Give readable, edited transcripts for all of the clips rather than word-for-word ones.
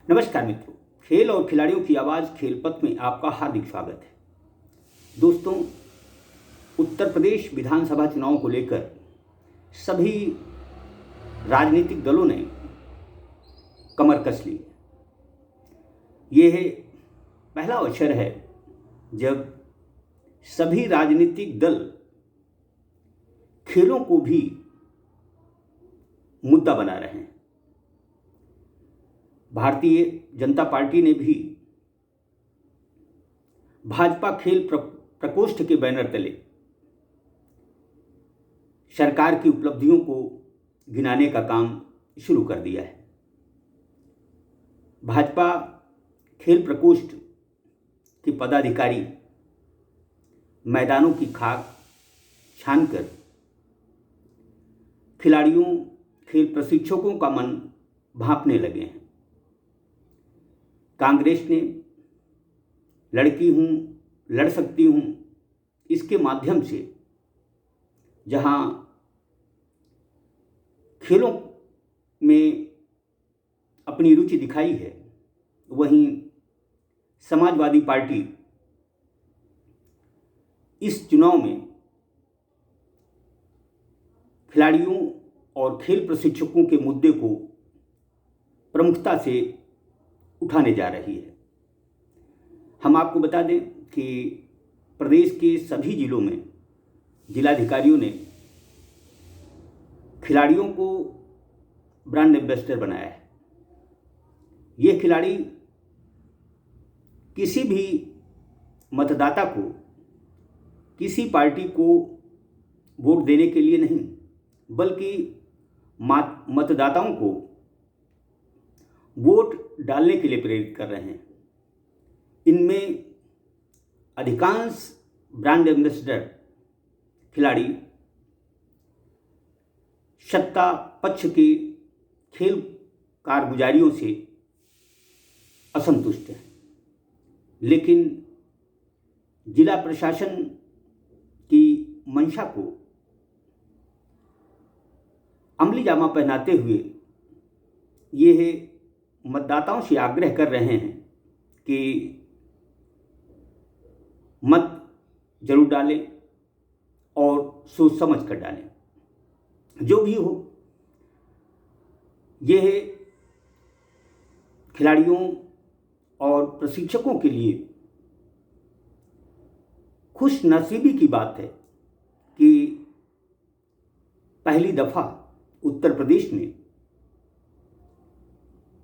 नमस्कार मित्रों, खेल और खिलाड़ियों की आवाज़ खेल पथ में आपका हार्दिक स्वागत है। दोस्तों, उत्तर प्रदेश विधानसभा चुनाव को लेकर सभी राजनीतिक दलों ने कमर कस ली। यह पहला अवसर है जब सभी राजनीतिक दल खेलों को भी मुद्दा बना रहे हैं। भारतीय जनता पार्टी ने भी भाजपा खेल प्रकोष्ठ के बैनर तले सरकार की उपलब्धियों को गिनाने का काम शुरू कर दिया है। भाजपा खेल प्रकोष्ठ के पदाधिकारी मैदानों की खाक छानकर खिलाड़ियों, खेल प्रशिक्षकों का मन भांपने लगे हैं। कांग्रेस ने लड़की हूँ, लड़ सकती हूँ, इसके माध्यम से जहाँ खेलों में अपनी रुचि दिखाई है, वहीं समाजवादी पार्टी इस चुनाव में खिलाड़ियों और खेल प्रशिक्षकों के मुद्दे को प्रमुखता से उठाने जा रही है। हम आपको बता दें कि प्रदेश के सभी जिलों में जिलाधिकारियों ने खिलाड़ियों को ब्रांड एम्बेसडर बनाया है। ये खिलाड़ी किसी भी मतदाता को, किसी पार्टी को वोट देने के लिए नहीं, बल्कि मतदाताओं को वोट डालने के लिए प्रेरित कर रहे हैं। इनमें अधिकांश ब्रांड एम्बेसडर खिलाड़ी सत्ता पक्ष के खेल कारगुजारियों से असंतुष्ट हैं, लेकिन जिला प्रशासन की मंशा को अमली जामा पहनाते हुए ये मतदाताओं से आग्रह कर रहे हैं कि मत जरूर डालें और सोच समझ कर डालें। जो भी हो, यह खिलाड़ियों और प्रशिक्षकों के लिए खुश नसीबी की बात है कि पहली दफा उत्तर प्रदेश में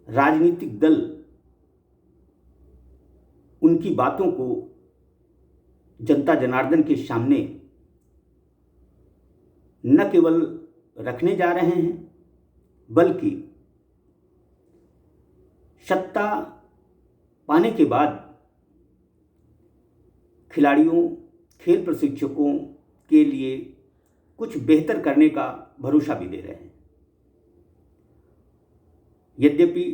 राजनीतिक दल उनकी बातों को जनता जनार्दन के सामने न केवल रखने जा रहे हैं, बल्कि सत्ता पाने के बाद खिलाड़ियों, खेल प्रशिक्षकों के लिए कुछ बेहतर करने का भरोसा भी दे रहे हैं। यद्यपि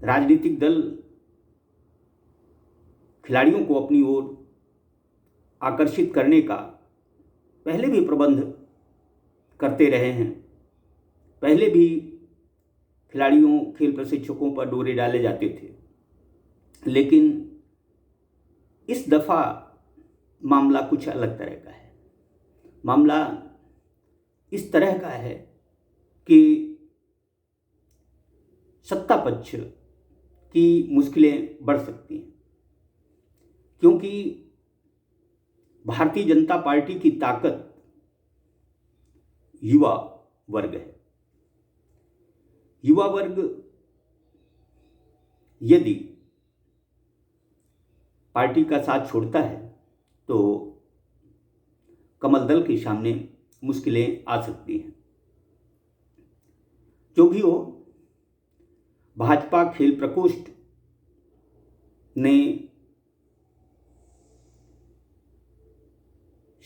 राजनीतिक दल खिलाड़ियों को अपनी ओर आकर्षित करने का पहले भी प्रबंध करते रहे हैं, पहले भी खिलाड़ियों, खेल प्रशिक्षकों पर डोरे डाले जाते थे, लेकिन इस दफ़ा मामला कुछ अलग तरह का है। मामला इस तरह का है कि सत्ता पक्ष की मुश्किलें बढ़ सकती हैं, क्योंकि भारतीय जनता पार्टी की ताकत युवा वर्ग है। युवा वर्ग यदि पार्टी का साथ छोड़ता है तो कमल दल के सामने मुश्किलें आ सकती हैं। जो भी हो, भाजपा खेल प्रकोष्ठ ने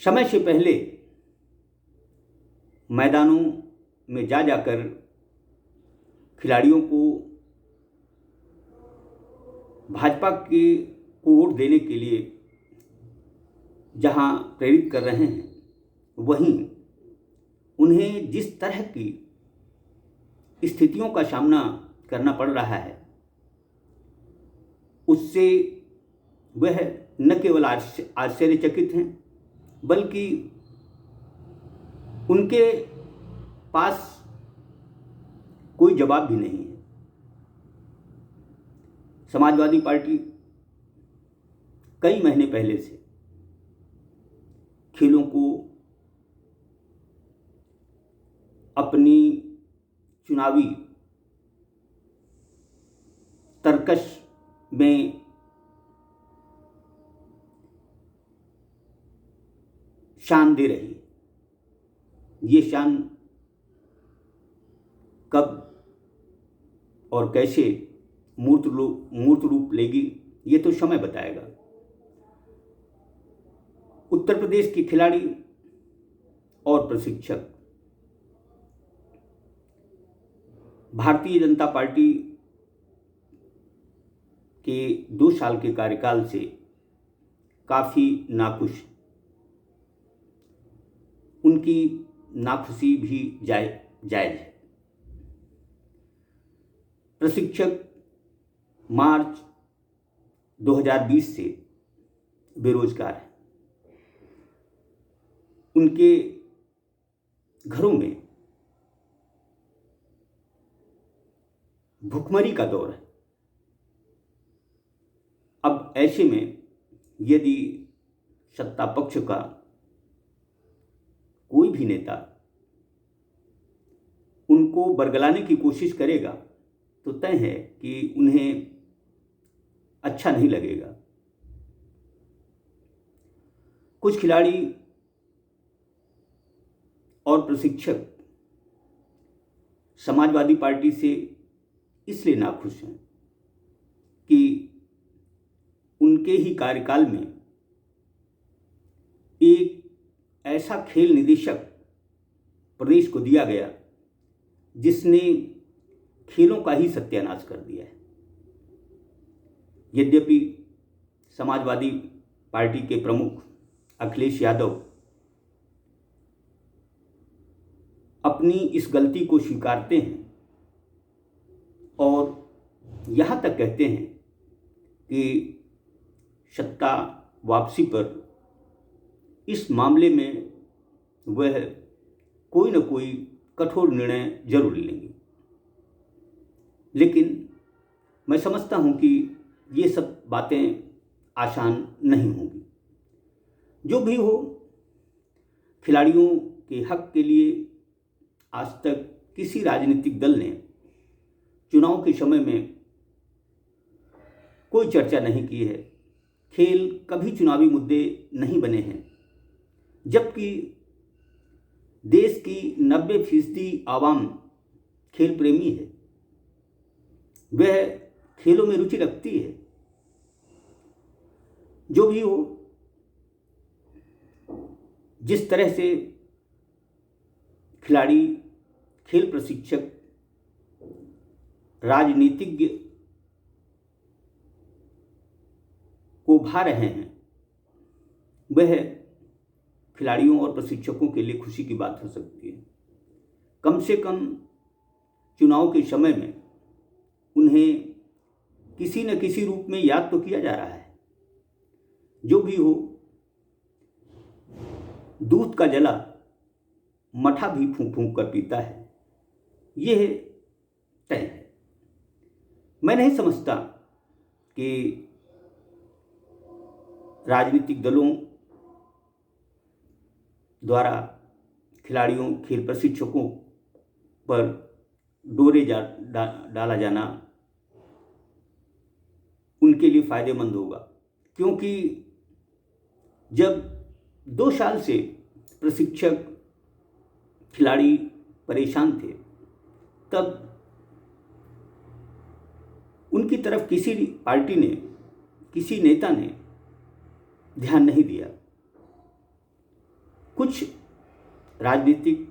समय से पहले मैदानों में जाकर खिलाड़ियों को भाजपा को वोट देने के लिए जहां प्रेरित कर रहे हैं, वहीं उन्हें जिस तरह की स्थितियों का सामना करना पड़ रहा है, उससे वह न केवल आश्चर्यचकित हैं, बल्कि उनके पास कोई जवाब भी नहीं है। समाजवादी पार्टी कई महीने पहले से खेलों को अपनी चुनावी तरकश में शान दे रही है। ये शान कब और कैसे मूर्त रूप लेगी, ये तो समय बताएगा। उत्तर प्रदेश के खिलाड़ी और प्रशिक्षक भारतीय जनता पार्टी के 2 साल के कार्यकाल से काफ़ी नाखुश, उनकी नाखुशी भी जायज़ है। प्रशिक्षक मार्च 2020 से बेरोजगार हैं। उनके घरों में भुखमरी का दौर है। अब ऐसे में यदि सत्ता पक्ष का कोई भी नेता उनको बरगलाने की कोशिश करेगा तो तय है कि उन्हें अच्छा नहीं लगेगा। कुछ खिलाड़ी और प्रशिक्षक समाजवादी पार्टी से इसलिए नाखुश हैं कि उनके ही कार्यकाल में एक ऐसा खेल निदेशक प्रदेश को दिया गया जिसने खेलों का ही सत्यानाश कर दिया है। यद्यपि समाजवादी पार्टी के प्रमुख अखिलेश यादव अपनी इस गलती को स्वीकारते हैं और यहाँ तक कहते हैं कि सत्ता वापसी पर इस मामले में वह कोई न कोई कठोर निर्णय जरूर लेंगे। लेकिन मैं समझता हूँ कि ये सब बातें आसान नहीं होंगी। जो भी हो, खिलाड़ियों के हक के लिए आज तक किसी राजनीतिक दल ने चुनाव के समय में कोई चर्चा नहीं की है। खेल कभी चुनावी मुद्दे नहीं बने हैं, जबकि देश की 90% आवाम खेल प्रेमी है, वह खेलों में रुचि रखती है। जो भी हो, जिस तरह से खिलाड़ी, खेल प्रशिक्षक, राजनीतिज्ञ को भा रहे हैं, वह खिलाड़ियों और प्रशिक्षकों के लिए खुशी की बात हो सकती है। कम से कम चुनाव के समय में उन्हें किसी न किसी रूप में याद तो किया जा रहा है। जो भी हो, दूध का जला मठा भी फूंक फूंक कर पीता है, यह तय है। मैं नहीं समझता कि राजनीतिक दलों द्वारा खिलाड़ियों, खेल प्रशिक्षकों पर डोरे डाला जाना उनके लिए फायदेमंद होगा, क्योंकि जब 2 साल से प्रशिक्षक, खिलाड़ी परेशान थे, तब उनकी तरफ किसी पार्टी ने, किसी नेता ने ध्यान नहीं दिया। कुछ राजनीतिक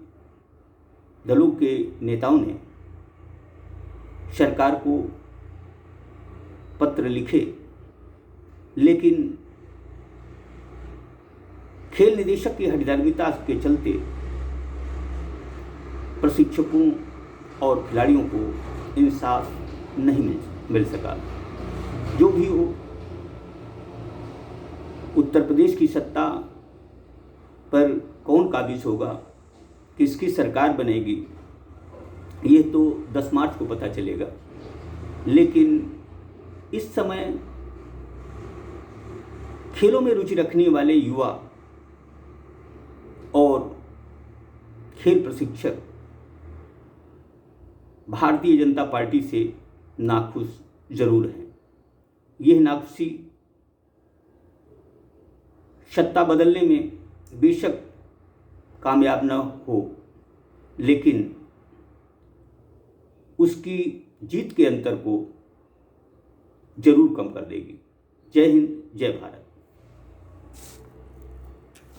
दलों के नेताओं ने सरकार को पत्र लिखे, लेकिन खेल निदेशक की हठधर्मिता के चलते प्रशिक्षकों और खिलाड़ियों को इंसाफ नहीं मिल सका। जो भी हो, उत्तर प्रदेश की सत्ता पर कौन काबिज होगा, किसकी सरकार बनेगी, ये तो 10 मार्च को पता चलेगा। लेकिन इस समय खेलों में रुचि रखने वाले युवा और खेल प्रशिक्षक भारतीय जनता पार्टी से नाखुश जरूर हैं। यह नाखुशी सत्ता बदलने में बेशक कामयाब न हो, लेकिन उसकी जीत के अंतर को जरूर कम कर देगी। जय हिंद, जय भारत।